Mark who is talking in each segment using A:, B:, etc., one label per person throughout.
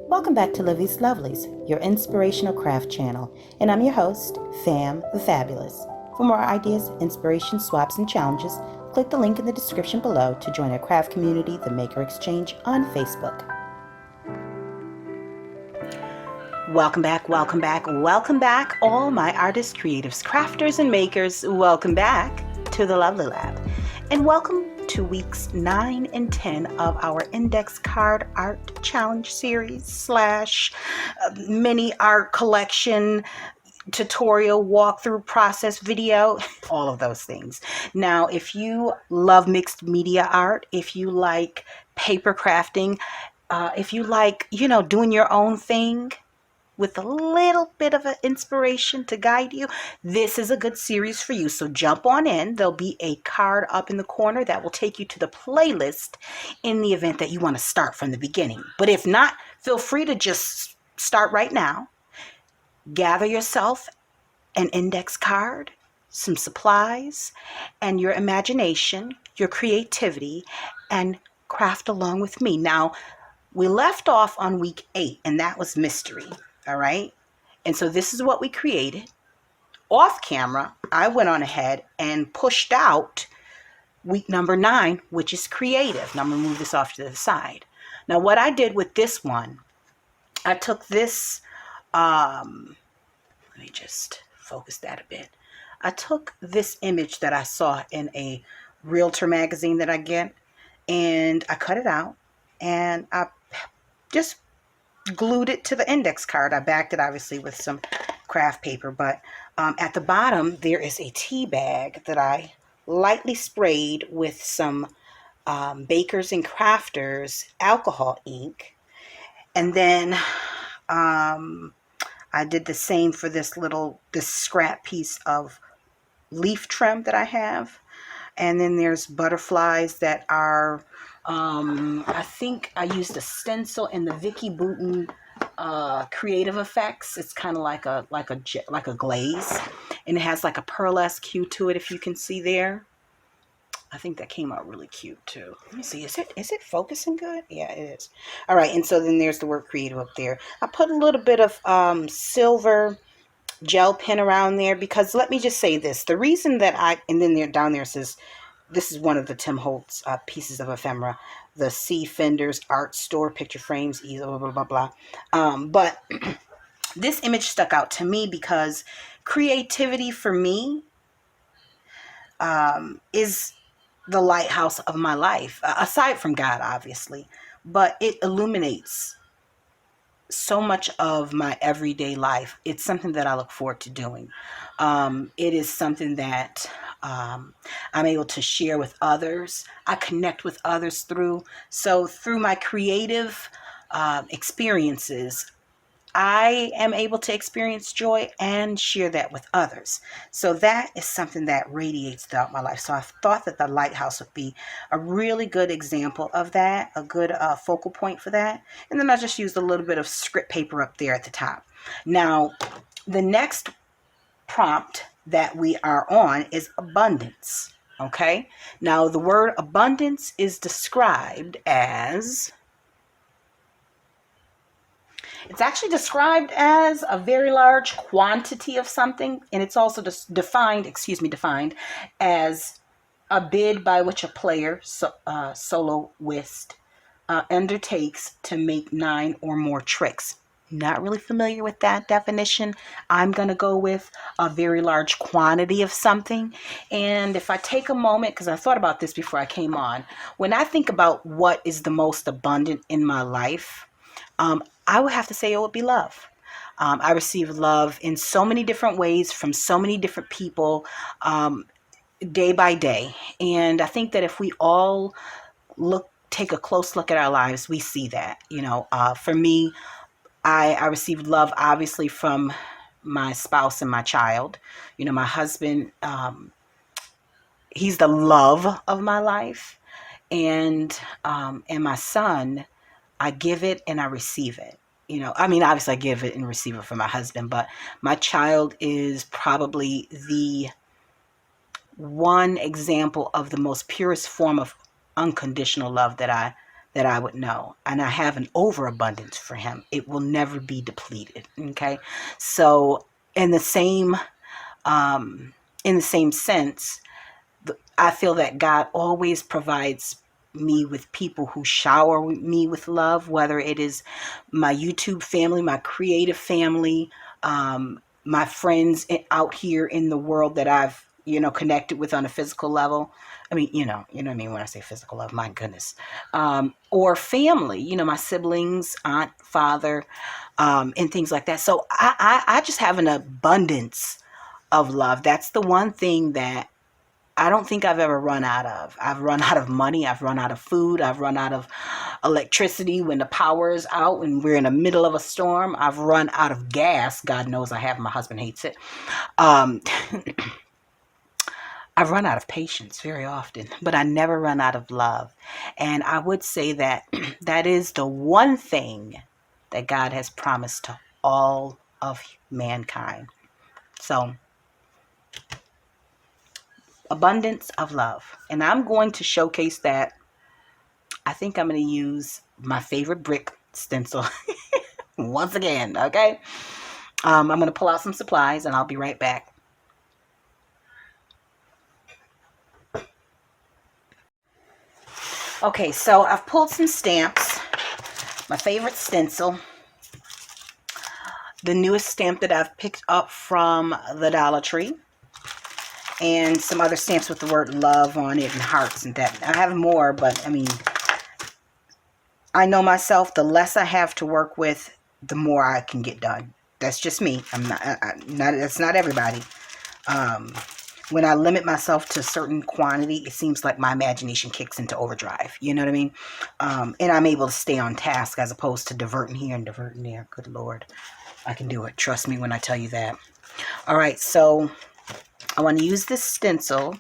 A: Welcome back to Livie's Lovelies, your inspirational craft channel, and I'm your host, Fam the Fabulous. For more ideas, inspiration, swaps, and challenges, click the link in the description below to join our craft community, the Maker Exchange, on Facebook. Welcome back, welcome back, welcome back, all my artists, creatives, crafters, and makers. Welcome back to the Lovely Lab, and welcome to weeks 9 and 10 of our index card art challenge series slash mini art collection tutorial walkthrough process video, all of those things. Now, if you love mixed media art, if you like paper crafting, if you like, doing your own thing with a little bit of an inspiration to guide you, this is a good series for you. So jump on in. There'll be a card up in the corner that will take you to the playlist in the event that you want to start from the beginning. But if not, feel free to just start right now. Gather yourself an index card, some supplies, and your imagination, your creativity, and craft along with me. Now, we left off on week 8, and that was mystery. All right. And so this is what we created. Off camera, I went on ahead and pushed out week number 9, which is creative. Now I'm going to move this off to the side. Now, what I did with this one, I took this, let me just focus that a bit. I took this image that I saw in a realtor magazine that I get, and I cut it out, and I just glued it to the index card. I backed it obviously with some craft paper, but at the bottom there is a tea bag that I lightly sprayed with some Bakers and Crafters alcohol ink, and then I did the same for this scrap piece of leaf trim that I have. And then there's butterflies that are, I think I used a stencil in the Vicky Bouton Creative Effects. It's kind of like a glaze, and it has like a pearlesque hue to it, if you can see there. I think that came out really cute too. Let me see. Is it focusing good? Yeah, it is. All right. And so then there's the word creative up there. I put a little bit of silver gel pen around there, because let me just say this. The reason that and then there down there says, this is one of the Tim Holtz pieces of ephemera, the C. Fender's Art Store Picture Frames, blah, blah, blah, blah. But this image stuck out to me because creativity for me is the lighthouse of my life, aside from God, obviously, but it illuminates so much of my everyday life. It's something that I look forward to doing. It is something that I'm able to share with others. I connect with others through my creative experiences. I am able to experience joy and share that with others. So that is something that radiates throughout my life. So I thought that the lighthouse would be a really good example of that, a good focal point for that. And then I just used a little bit of script paper up there at the top. Now, the next prompt that we are on is abundance. Okay. Now, the word abundance is described as... It's actually described as a very large quantity of something, and it's also defined as a bid by which a player, soloist, undertakes to make 9 or more tricks. Not really familiar with that definition. I'm going to go with a very large quantity of something. And if I take a moment, because I thought about this before I came on, when I think about what is the most abundant in my life, I would have to say it would be love. I receive love in so many different ways from so many different people, day by day. And I think that if we all take a close look at our lives, we see that. For me, I receive love obviously from my spouse and my child. My husband, he's the love of my life, and my son, I give it and I receive it. Obviously I give it and receive it from my husband, but my child is probably the one example of the most purest form of unconditional love that that I would know. And I have an overabundance for him. It will never be depleted. Okay. So in the same sense, I feel that God always provides me with people who shower me with love, whether it is my YouTube family, my creative family, my friends out here in the world that I've, connected with on a physical level. I mean, what I mean when I say physical love, my goodness. Or family, my siblings, aunt, father, and things like that. So I just have an abundance of love. That's the one thing that I don't think I've ever run out of. I've run out of money. I've run out of food. I've run out of electricity when the power is out and we're in the middle of a storm. I've run out of gas. God knows I have. My husband hates it. Um, I've run out of patience very often, but I never run out of love. And I would say that that is the one thing that God has promised to all of mankind. So, abundance of love. And I'm going to showcase that. I think I'm going to use my favorite brick stencil once again, okay? I'm going to pull out some supplies and I'll be right back. Okay, so I've pulled some stamps. My favorite stencil. The newest stamp that I've picked up from the Dollar Tree. And some other stamps with the word love on it and hearts and that. I have more, but I mean, I know myself, the less I have to work with, the more I can get done. That's just me. That's not everybody. When I limit myself to a certain quantity, it seems like my imagination kicks into overdrive. You know what I mean? And I'm able to stay on task as opposed to diverting here and diverting there. Good Lord. I can do it. Trust me when I tell you that. All right. So I want to use this stencil,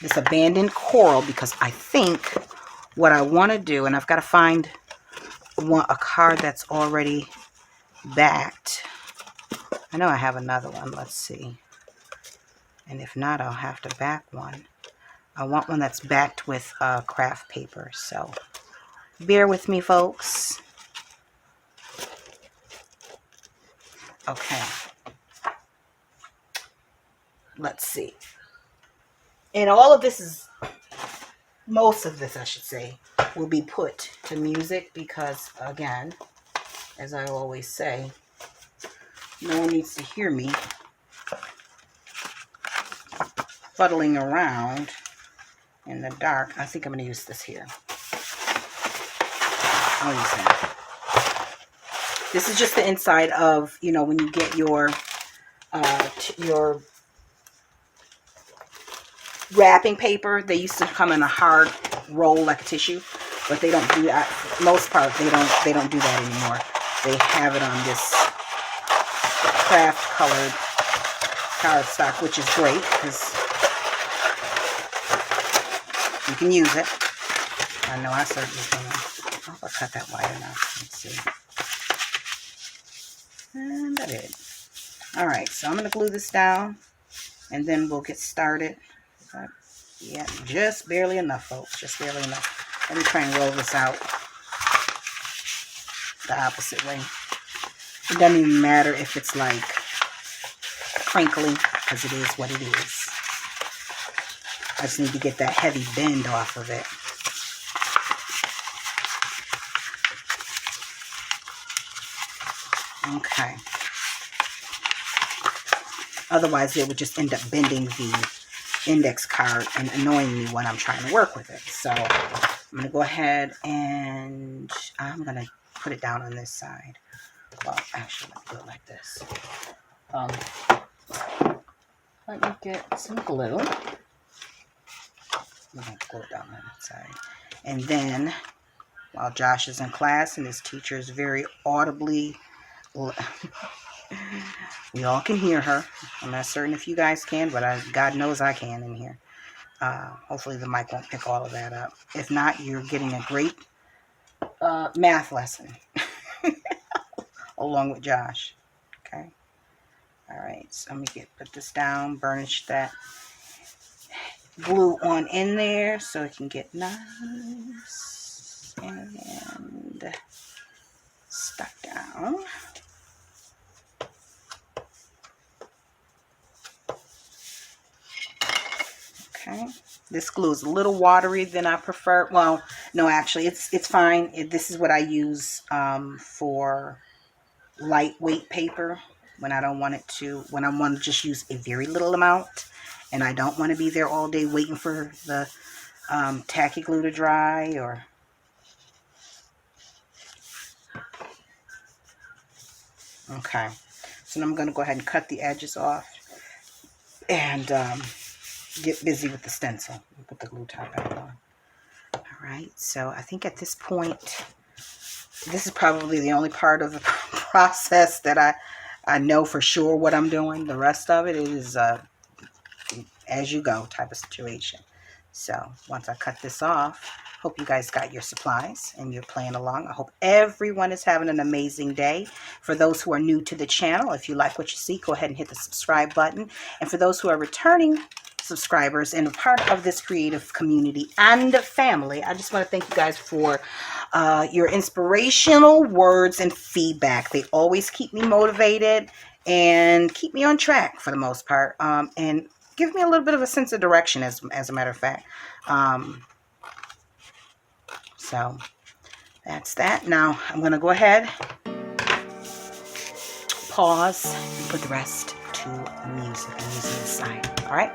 A: this abandoned coral, because I think what I want to do, and I've got to find a card that's already backed. I know I have another one. Let's see. And if not, I'll have to back one. I want one that's backed with craft paper. So bear with me, folks. Okay. Let's see. And all of this is, most of this, I should say, will be put to music because, again, as I always say, no one needs to hear me fuddling around in the dark. I think I'm going to use this here. I'll use that. This is just the inside of, when you get your wrapping paper. They used to come in a hard roll like a tissue, but they don't do that. For the most part, they don't do that anymore. They have it on this craft colored cardstock, which is great because you can use it. I know I certainly can. I'll cut that wire now. Let's see. And that is it. All right, so I'm going to glue this down, and then we'll get started. Yeah, just barely enough, folks. Just barely enough. Let me try and roll this out the opposite way. It doesn't even matter if it's like crinkly, because it is what it is. I just need to get that heavy bend off of it. Okay. Otherwise, it would just end up bending the index card and annoying me when I'm trying to work with it. So I'm going to go ahead and I'm going to put it down on this side. Well, actually, let me do it like this. Let me get some glue. I'm going to glue it down on that side. And then, while Josh is in class and his teacher is very audibly, we all can hear her. I'm not certain if you guys can, but God knows I can in here. Hopefully the mic won't pick all of that up. If not, you're getting a great math lesson along with Josh. Okay. All right. So let me put this down, burnish that glue on in there so it can get nice. and stuck down. Okay, this glue is a little watery than I prefer. Well, no, actually, it's fine. This is what I use for lightweight paper when I don't want it to, when I want to just use a very little amount, and I don't want to be there all day waiting for the tacky glue to dry. Or okay, so now I'm going to go ahead and cut the edges off and get busy with the stencil. Put the glue top back on. All right, so I think at this point, this is probably the only part of the process that I know for sure what I'm doing. The rest of it is as you go type of situation. So once I cut this off, hope you guys got your supplies and you're playing along. I hope everyone is having an amazing day. For those who are new to the channel, if you like what you see, go ahead and hit the subscribe button. And for those who are returning subscribers and a part of this creative community and family, I just want to thank you guys for your inspirational words and feedback. They always keep me motivated and keep me on track for the most part, and give me a little bit of a sense of direction, as a matter of fact. So that's that. Now I'm going to go ahead, pause, and put the rest to music. I'm using this side. All right.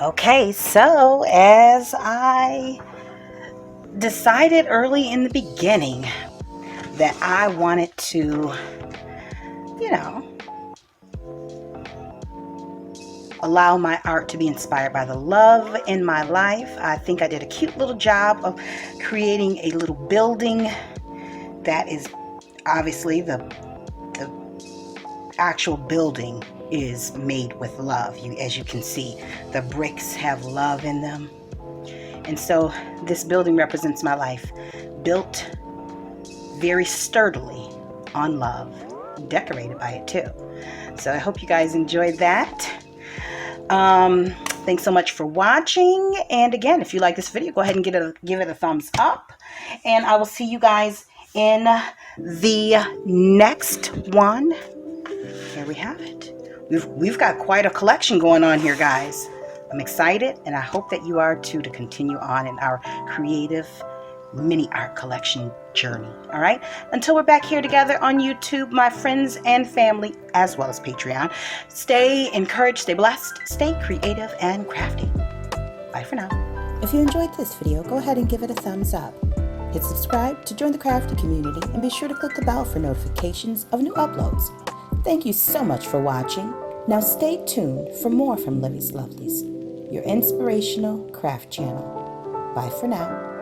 A: Okay, so as I decided early in the beginning that I wanted to, you know, allow my art to be inspired by the love in my life, I think I did a cute little job of creating a little building that is obviously the actual building is made with love. As you can see, the bricks have love in them. And so this building represents my life, built very sturdily on love, decorated by it too. So I hope you guys enjoyed that. Thanks so much for watching. And again, if you like this video, go ahead and give it a thumbs up. And I will see you guys in the next one. Here we have it. We've got quite a collection going on here, guys. I'm excited, and I hope that you are too, to continue on in our creative mini art collection journey. All right, until we're back here together on YouTube, my friends and family, as well as Patreon, stay encouraged, stay blessed, stay creative and crafty. Bye for now.
B: If you enjoyed this video, go ahead and give it a thumbs up. Hit subscribe to join the crafty community, and be sure to click the bell for notifications of new uploads. Thank you so much for watching. Now stay tuned for more from Livie's Lovelies, your inspirational craft channel. Bye for now.